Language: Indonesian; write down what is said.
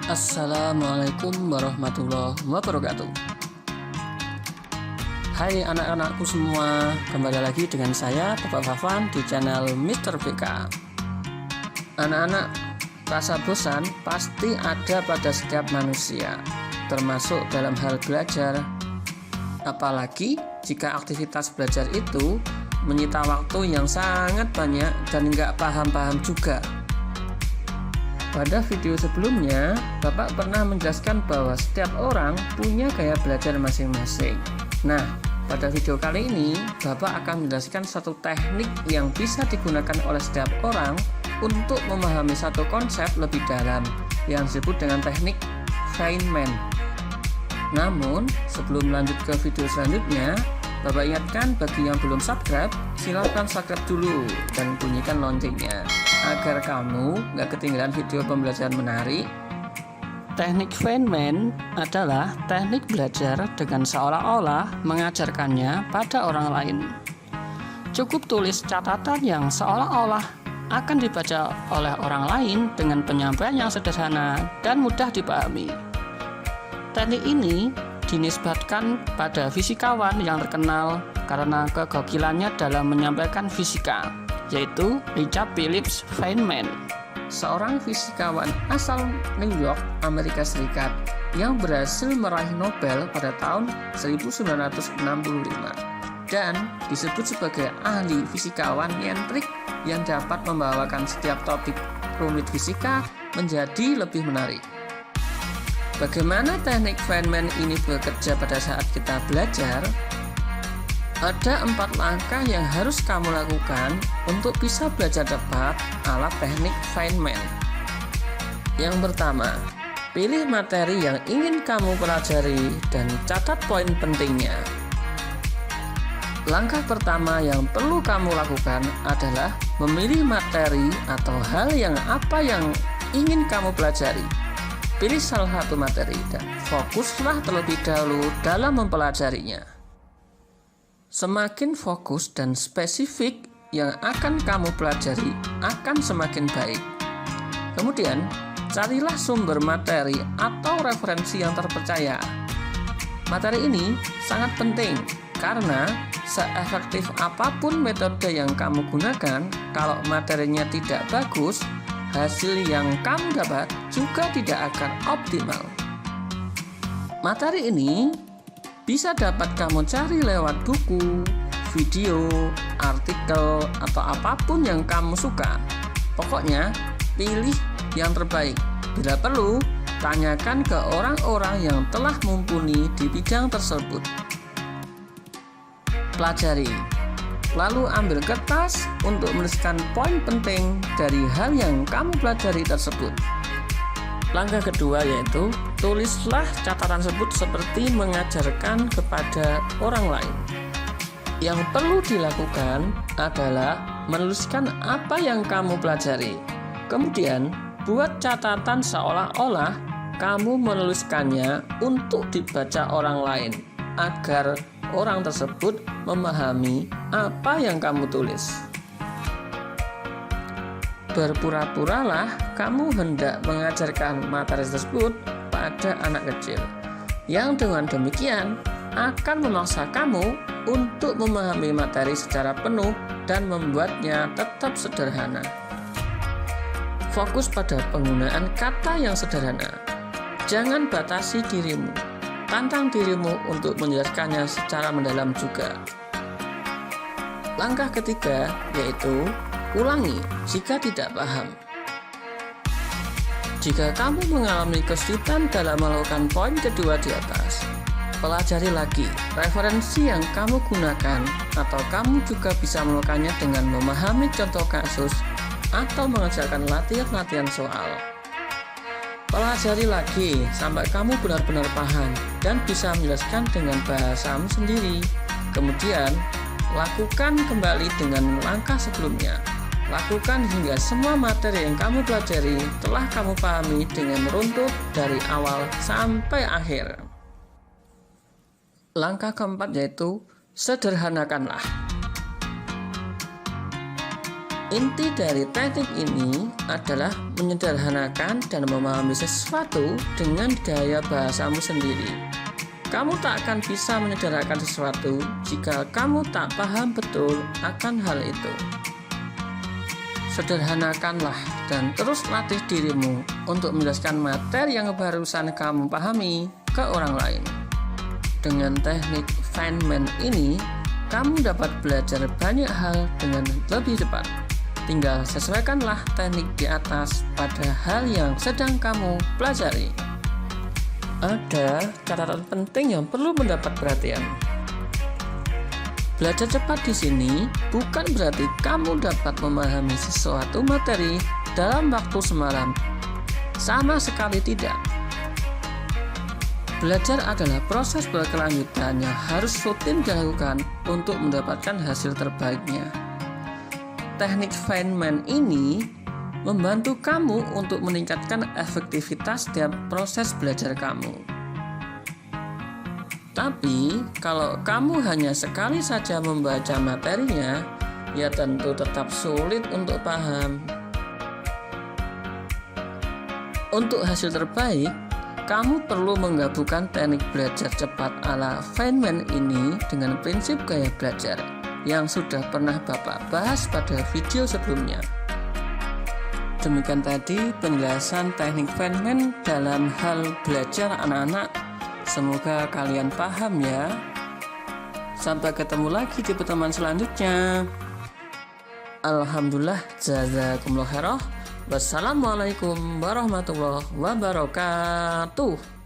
Assalamualaikum warahmatullahi wabarakatuh. Hai anak-anakku semua, kembali lagi dengan saya Bapak Fafan di channel Mr. BK. Anak-anak, rasa bosan pasti ada pada setiap manusia, termasuk dalam hal belajar. Apalagi jika aktivitas belajar itu menyita waktu yang sangat banyak dan nggak paham-paham juga. Pada video sebelumnya, Bapak pernah menjelaskan bahwa setiap orang punya gaya belajar masing-masing. Nah, pada video kali ini, Bapak akan menjelaskan satu teknik yang bisa digunakan oleh setiap orang untuk memahami satu konsep lebih dalam, yang disebut dengan teknik Feynman. Namun, sebelum lanjut ke video selanjutnya, Bapak ingatkan bagi yang belum subscribe, silakan subscribe dulu dan bunyikan loncengnya agar kamu nggak ketinggalan video pembelajaran menarik. Teknik Feynman adalah teknik belajar dengan seolah-olah mengajarkannya pada orang lain. Cukup tulis catatan yang seolah-olah akan dibaca oleh orang lain dengan penyampaian yang sederhana dan mudah dipahami. Teknik ini dinisbatkan pada fisikawan yang terkenal karena kegokilannya dalam menyampaikan fisika, yaitu Richard Phillips Feynman, seorang fisikawan asal New York, Amerika Serikat yang berhasil meraih Nobel pada tahun 1965 dan disebut sebagai ahli fisikawan nyentrik yang dapat membawakan setiap topik rumit fisika menjadi lebih menarik. Bagaimana teknik Feynman ini bekerja pada saat kita belajar? Ada 4 langkah yang harus kamu lakukan untuk bisa belajar tepat ala teknik Feynman. Yang pertama, pilih materi yang ingin kamu pelajari dan catat poin pentingnya. Langkah pertama yang perlu kamu lakukan adalah memilih materi atau hal yang ingin kamu pelajari. Pilih salah satu materi dan fokuslah terlebih dahulu dalam mempelajarinya. Semakin fokus dan spesifik yang akan kamu pelajari akan semakin baik. Kemudian, carilah sumber materi atau referensi yang terpercaya. Materi ini sangat penting karena seefektif apapun metode yang kamu gunakan, kalau materinya tidak bagus, hasil yang kamu dapat juga tidak akan optimal. Materi ini bisa dapat kamu cari lewat buku, video, artikel, atau apapun yang kamu suka. Pokoknya, pilih yang terbaik. Bila perlu, tanyakan ke orang-orang yang telah mumpuni di bidang tersebut. Pelajari. Lalu ambil kertas untuk menuliskan poin penting dari hal yang kamu pelajari tersebut. Langkah kedua yaitu tulislah catatan tersebut seperti mengajarkan kepada orang lain. Yang perlu dilakukan adalah menuliskan apa yang kamu pelajari. Kemudian buat catatan seolah-olah kamu menuliskannya untuk dibaca orang lain agar orang tersebut memahami apa yang kamu tulis. Berpura-puralah kamu hendak mengajarkan materi tersebut pada anak kecil, yang dengan demikian akan memaksa kamu untuk memahami materi secara penuh dan membuatnya tetap sederhana. Fokus pada penggunaan kata yang sederhana. Jangan batasi dirimu. Tantang dirimu untuk menjelaskannya secara mendalam juga. Langkah ketiga yaitu ulangi jika tidak paham. Jika kamu mengalami kesulitan dalam melakukan poin kedua di atas, pelajari lagi referensi yang kamu gunakan, atau kamu juga bisa melakukannya dengan memahami contoh kasus atau mengerjakan latihan-latihan soal. Pelajari lagi sampai kamu benar-benar paham dan bisa menjelaskan dengan bahasamu sendiri. Kemudian, lakukan kembali dengan langkah sebelumnya. Lakukan hingga semua materi yang kamu pelajari telah kamu pahami dengan runtut dari awal sampai akhir. Langkah keempat yaitu sederhanakanlah. Inti dari teknik ini adalah menyederhanakan dan memahami sesuatu dengan gaya bahasamu sendiri. Kamu tak akan bisa menyederhanakan sesuatu jika kamu tak paham betul akan hal itu. Sederhanakanlah dan terus latih dirimu untuk menjelaskan materi yang barusan kamu pahami ke orang lain. Dengan teknik Feynman ini, kamu dapat belajar banyak hal dengan lebih cepat. Tinggal sesuaikanlah teknik di atas pada hal yang sedang kamu pelajari. Ada catatan penting yang perlu mendapat perhatian. Belajar cepat di sini bukan berarti kamu dapat memahami sesuatu materi dalam waktu semalam. Sama sekali tidak. Belajar adalah proses berkelanjutan yang harus rutin dilakukan untuk mendapatkan hasil terbaiknya. Teknik Feynman ini membantu kamu untuk meningkatkan efektivitas setiap proses belajar kamu. Tapi, kalau kamu hanya sekali saja membaca materinya, ya tentu tetap sulit untuk paham. Untuk hasil terbaik, kamu perlu menggabungkan teknik belajar cepat ala Feynman ini dengan prinsip gaya belajar yang sudah pernah Bapak bahas pada video sebelumnya. Demikian tadi penjelasan teknik Feynman dalam hal belajar anak-anak. Semoga kalian paham ya. Sampai ketemu lagi di pertemuan selanjutnya. Alhamdulillah, jazakumullah khairah. Wassalamualaikum warahmatullahi wabarakatuh.